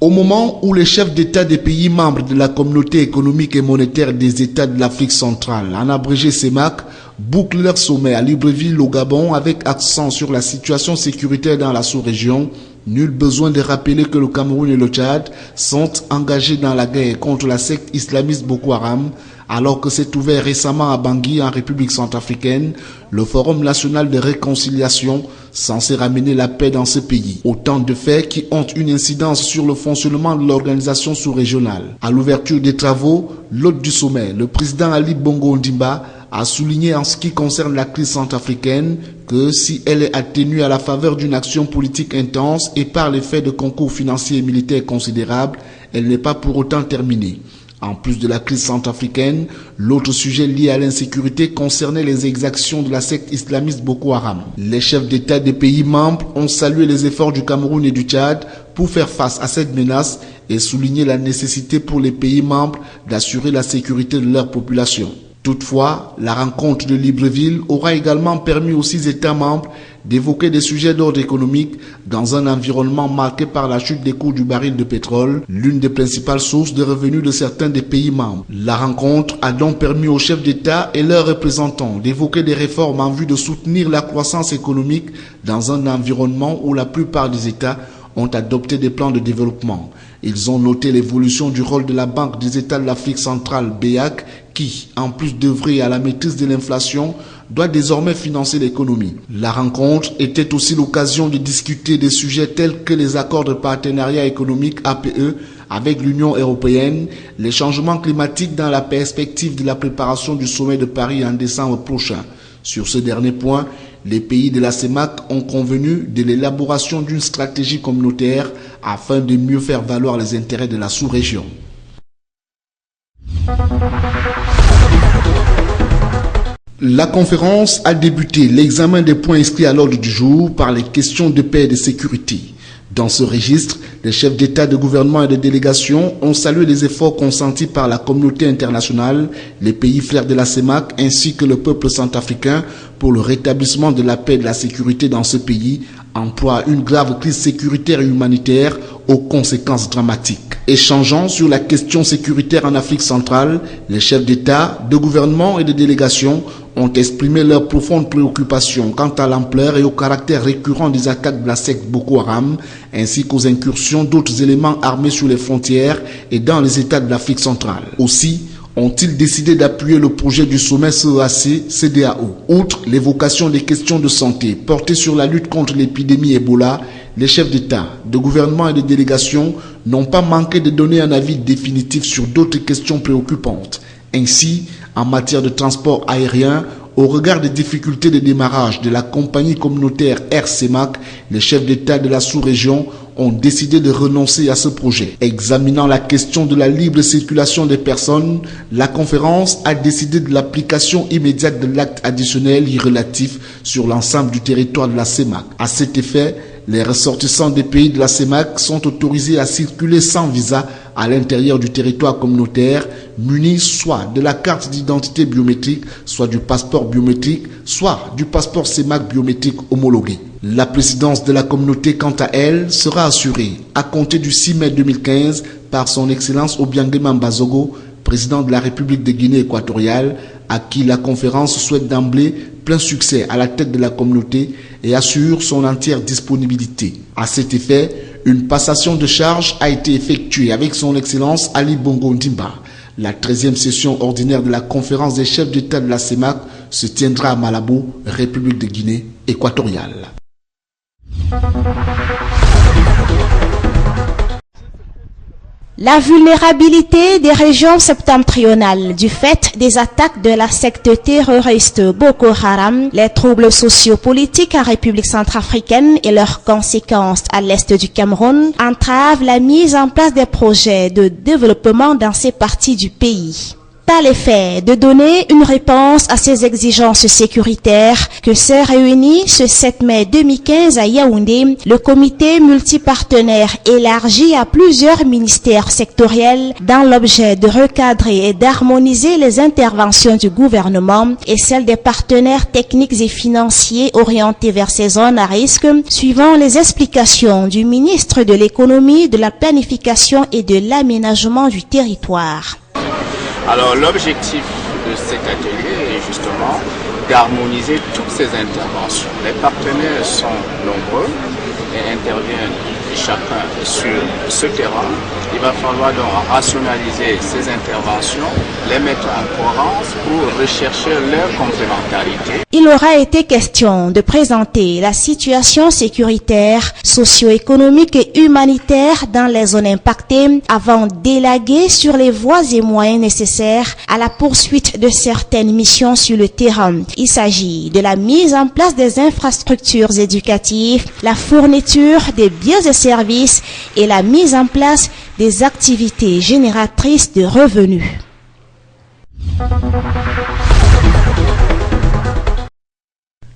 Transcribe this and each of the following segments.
Au moment où les chefs d'État des pays membres de la communauté économique et monétaire des États de l'Afrique centrale, en abrégé CEMAC, bouclent leur sommet à Libreville au Gabon avec accent sur la situation sécuritaire dans la sous-région, nul besoin de rappeler que le Cameroun et le Tchad sont engagés dans la guerre contre la secte islamiste Boko Haram, alors que s'est ouvert récemment à Bangui, en République centrafricaine, le Forum national de réconciliation censé ramener la paix dans ce pays. Autant de faits qui ont une incidence sur le fonctionnement de l'organisation sous-régionale. À l'ouverture des travaux, l'hôte du sommet, le président Ali Bongo Ondimba, a souligné en ce qui concerne la crise centrafricaine que si elle est atténuée à la faveur d'une action politique intense et par l'effet de concours financiers et militaires considérables, elle n'est pas pour autant terminée. En plus de la crise centrafricaine, l'autre sujet lié à l'insécurité concernait les exactions de la secte islamiste Boko Haram. Les chefs d'État des pays membres ont salué les efforts du Cameroun et du Tchad pour faire face à cette menace et souligné la nécessité pour les pays membres d'assurer la sécurité de leur population. Toutefois, la rencontre de Libreville aura également permis aux 6 États membres d'évoquer des sujets d'ordre économique dans un environnement marqué par la chute des cours du baril de pétrole, l'une des principales sources de revenus de certains des pays membres. La rencontre a donc permis aux chefs d'État et leurs représentants d'évoquer des réformes en vue de soutenir la croissance économique dans un environnement où la plupart des États ont adopté des plans de développement. Ils ont noté l'évolution du rôle de la Banque des États de l'Afrique centrale, BEAC, qui, en plus d'œuvrer à la maîtrise de l'inflation, doit désormais financer l'économie. La rencontre était aussi l'occasion de discuter des sujets tels que les accords de partenariat économique APE avec l'Union européenne, les changements climatiques dans la perspective de la préparation du sommet de Paris en décembre prochain. Sur ce dernier point, les pays de la CEMAC ont convenu de l'élaboration d'une stratégie communautaire afin de mieux faire valoir les intérêts de la sous-région. La conférence a débuté l'examen des points inscrits à l'ordre du jour par les questions de paix et de sécurité. Dans ce registre, les chefs d'État, de gouvernement et de délégation ont salué les efforts consentis par la communauté internationale, les pays frères de la CEMAC ainsi que le peuple centrafricain pour le rétablissement de la paix et de la sécurité dans ce pays, en proie à une grave crise sécuritaire et humanitaire aux conséquences dramatiques. Échangeant sur la question sécuritaire en Afrique centrale, les chefs d'État, de gouvernement et de délégation ont exprimé leur profonde préoccupation quant à l'ampleur et au caractère récurrent des attaques de la secte Boko Haram, ainsi qu'aux incursions d'autres éléments armés sur les frontières et dans les États de l'Afrique centrale. Aussi, ont-ils décidé d'appuyer le projet du sommet CEAC-CEDEAO. Outre l'évocation des questions de santé portées sur la lutte contre l'épidémie Ebola, les chefs d'État, de gouvernement et de délégation n'ont pas manqué de donner un avis définitif sur d'autres questions préoccupantes. Ainsi, en matière de transport aérien, au regard des difficultés de démarrage de la compagnie communautaire Air CEMAC, les chefs d'État de la sous-région ont décidé de renoncer à ce projet. Examinant la question de la libre circulation des personnes, la conférence a décidé de l'application immédiate de l'acte additionnel y relatif sur l'ensemble du territoire de la CEMAC. À cet effet, les ressortissants des pays de la CEMAC sont autorisés à circuler sans visa à l'intérieur du territoire communautaire, munis soit de la carte d'identité biométrique, soit du passeport biométrique, soit du passeport CEMAC biométrique homologué. La présidence de la communauté, quant à elle, sera assurée à compter du 6 mai 2015 par son Excellence Obiangema Mbazogo, président de la République de Guinée équatoriale, à qui la conférence souhaite d'emblée plein succès à la tête de la communauté et assure son entière disponibilité. À cet effet, une passation de charge a été effectuée avec son Excellence Ali Bongo Ondimba. La 13e session ordinaire de la conférence des chefs d'État de la CEMAC se tiendra à Malabo, République de Guinée équatoriale. La vulnérabilité des régions septentrionales du fait des attaques de la secte terroriste Boko Haram, les troubles sociopolitiques en République centrafricaine et leurs conséquences à l'est du Cameroun entravent la mise en place des projets de développement dans ces parties du pays. À l'effet de donner une réponse à ces exigences sécuritaires que s'est réuni ce 7 mai 2015 à Yaoundé, le comité multipartenaire élargi à plusieurs ministères sectoriels dans l'objet de recadrer et d'harmoniser les interventions du gouvernement et celles des partenaires techniques et financiers orientés vers ces zones à risque, suivant les explications du ministre de l'économie, de la planification et de l'aménagement du territoire. Alors l'objectif de cet atelier est justement d'harmoniser toutes ces interventions. Les partenaires sont nombreux et interviennent chacun sur ce terrain. Il va falloir donc rationaliser ces interventions, les mettre en cohérence pour rechercher leur complémentarité. Il aura été question de présenter la situation sécuritaire, socio-économique et humanitaire dans les zones impactées avant d'élaguer sur les voies et moyens nécessaires à la poursuite de certaines missions sur le terrain. Il s'agit de la mise en place des infrastructures éducatives, la fourniture des biens et services et la mise en place des activités génératrices de revenus.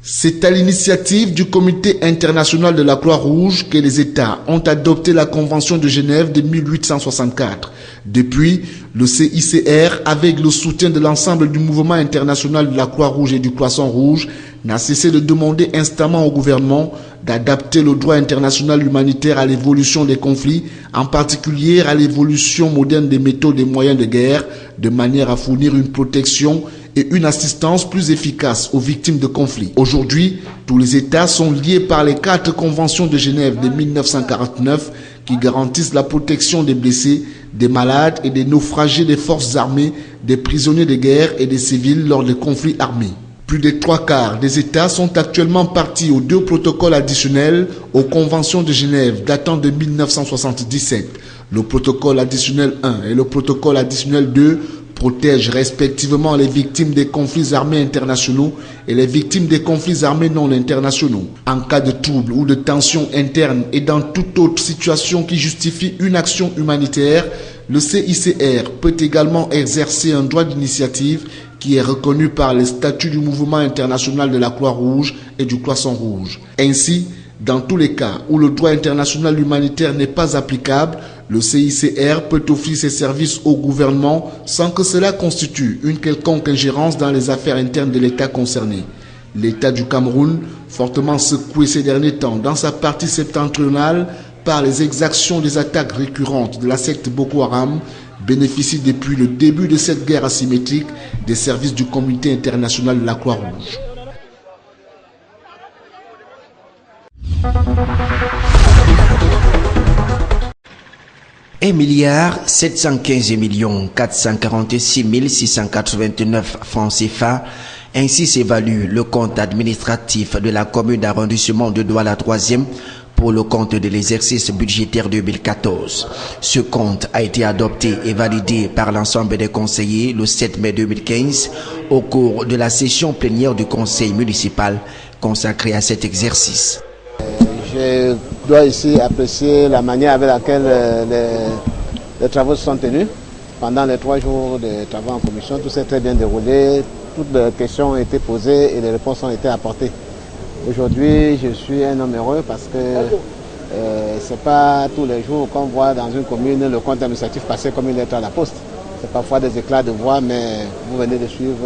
C'est à l'initiative du Comité international de la Croix-Rouge que les États ont adopté la Convention de Genève de 1864. Depuis, le CICR, avec le soutien de l'ensemble du mouvement international de la Croix-Rouge et du Croissant Rouge, n'a cessé de demander instamment au gouvernement d'adapter le droit international humanitaire à l'évolution des conflits, en particulier à l'évolution moderne des méthodes et moyens de guerre, de manière à fournir une protection et une assistance plus efficace aux victimes de conflits. Aujourd'hui, tous les États sont liés par les 4 conventions de Genève de 1949 qui garantissent la protection des blessés, des malades et des naufragés des forces armées, des prisonniers de guerre et des civils lors des conflits armés. Plus des 3/4 des États sont actuellement partis aux 2 protocoles additionnels aux conventions de Genève datant de 1977. Le protocole additionnel 1 et le protocole additionnel 2 protègent respectivement les victimes des conflits armés internationaux et les victimes des conflits armés non internationaux. En cas de troubles ou de tensions internes et dans toute autre situation qui justifie une action humanitaire, le CICR peut également exercer un droit d'initiative qui est reconnu par les statuts du mouvement international de la Croix-Rouge et du Croissant Rouge. Ainsi, dans tous les cas où le droit international humanitaire n'est pas applicable, le CICR peut offrir ses services au gouvernement sans que cela constitue une quelconque ingérence dans les affaires internes de l'État concerné. L'État du Cameroun, fortement secoué ces derniers temps dans sa partie septentrionale par les exactions des attaques récurrentes de la secte Boko Haram, bénéficie depuis le début de cette guerre asymétrique des services du Comité international de la Croix-Rouge. $1 715 446 689 francs CFA. Ainsi s'évalue le compte administratif de la commune d'arrondissement de Douala 3e pour le compte de l'exercice budgétaire 2014. Ce compte a été adopté et validé par l'ensemble des conseillers le 7 mai 2015 au cours de la session plénière du conseil municipal consacrée à cet exercice. Je dois ici apprécier la manière avec laquelle les travaux se sont tenus. Pendant les 3 jours de travaux en commission, tout s'est très bien déroulé, toutes les questions ont été posées et les réponses ont été apportées. Aujourd'hui, je suis un homme heureux parce que ce n'est pas tous les jours qu'on voit dans une commune le compte administratif passer comme une lettre à la poste. C'est parfois des éclats de voix, mais vous venez de suivre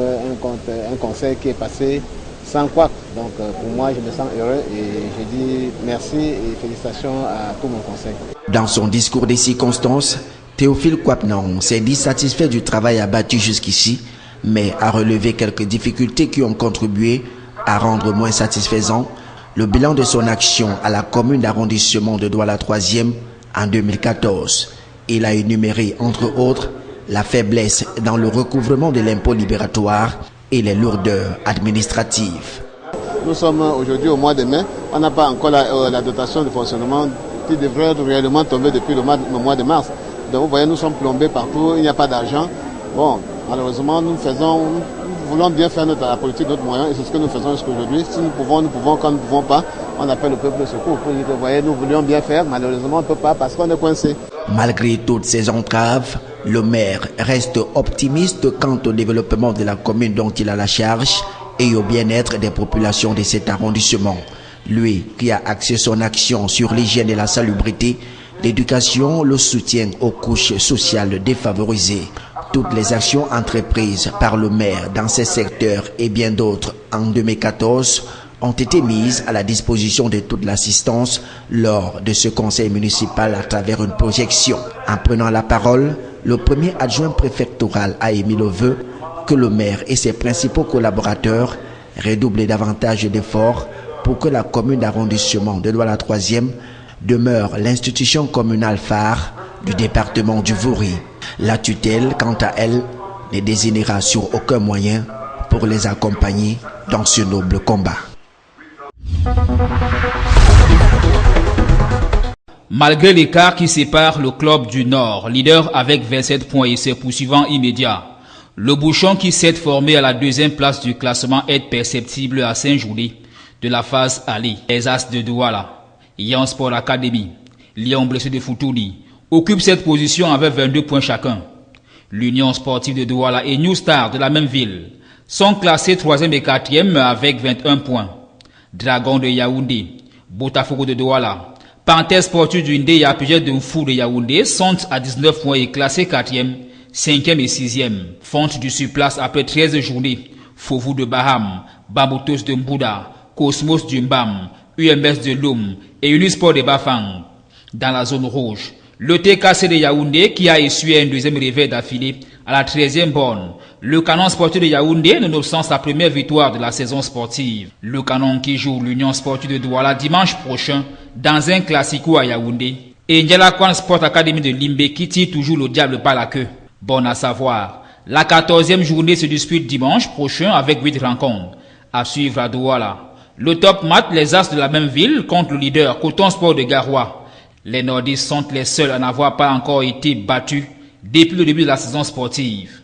un conseil qui est passé sans quoi. Donc pour moi, je me sens heureux et je dis merci et félicitations à tout mon conseil. Dans son discours des circonstances, Théophile Kwapnan s'est dit satisfait du travail abattu jusqu'ici, mais a relevé quelques difficultés qui ont contribué à rendre moins satisfaisant le bilan de son action à la commune d'arrondissement de Douala 3e en 2014. Il a énuméré, entre autres, la faiblesse dans le recouvrement de l'impôt libératoire et les lourdeurs administratives. Nous sommes aujourd'hui au mois de mai, on n'a pas encore la dotation de fonctionnement qui devrait réellement tomber depuis le mois de mars. Donc vous voyez, nous sommes plombés partout, il n'y a pas d'argent. Bon, malheureusement, nous voulons bien faire la politique de notre moyen et c'est ce que nous faisons jusqu'aujourd'hui. Si nous pouvons, quand nous ne pouvons pas, on appelle le peuple au secours. Vous voyez, nous voulions bien faire, malheureusement on ne peut pas parce qu'on est coincé. Malgré toutes ces entraves, Le maire reste optimiste quant au développement de la commune dont il a la charge et au bien-être des populations de cet arrondissement. Lui qui a axé son action sur l'hygiène et la salubrité, l'éducation, le soutien aux couches sociales défavorisées. Toutes les actions entreprises par le maire dans ces secteurs et bien d'autres en 2014 ont été mises à la disposition de toute l'assistance lors de ce conseil municipal à travers une projection. En prenant la parole, le premier adjoint préfectoral a émis le vœu que le maire et ses principaux collaborateurs redoublent davantage d'efforts pour que la commune d'arrondissement de Douala 3e demeure l'institution communale phare du département du Vouri. La tutelle, quant à elle, ne désignera sur aucun moyen pour les accompagner dans ce noble combat. Malgré l'écart qui sépare le club du Nord, leader avec 27 points et ses poursuivants immédiats, le bouchon qui s'est formé à la deuxième place du classement est perceptible à Saint-Jouli de la phase aller. Les As de Douala, Yan Sport Academy, Lyon Blessé de Foutouni occupent cette position avec 22 points chacun. L'Union sportive de Douala et New Star de la même ville sont classés 3e et 4e avec 21 points. Dragon de Yaoundé, Botafogo de Douala, Panthère sportive du Ndé et Apugé de Mfou de Yaoundé sont à 19 points et classés 4e, 5e et 6e. Fonte du surplace après 13 journées. Fouvou de Baham, Bamoutos de Mbouda, Cosmos du Mbam, UMS de Loum et Unisport de Bafang. Dans la zone rouge, le TKC de Yaoundé qui a essuyé un deuxième réveil d'affilée à la 13e borne. Le Canon sportif de Yaoundé nonobstant sa première victoire de la saison sportive. Le Canon qui joue l'Union sportive de Douala dimanche prochain dans un classico à Yaoundé. Et Ndiala Kwan Sport Academy de Limbe qui tire toujours le diable par la queue. Bon à savoir, la 14e journée se dispute dimanche prochain avec 8 rencontres. À suivre à Douala. Le top mat, les As de la même ville contre le leader Coton Sport de Garoua. Les Nordistes sont les seuls à n'avoir pas encore été battus depuis le début de la saison sportive.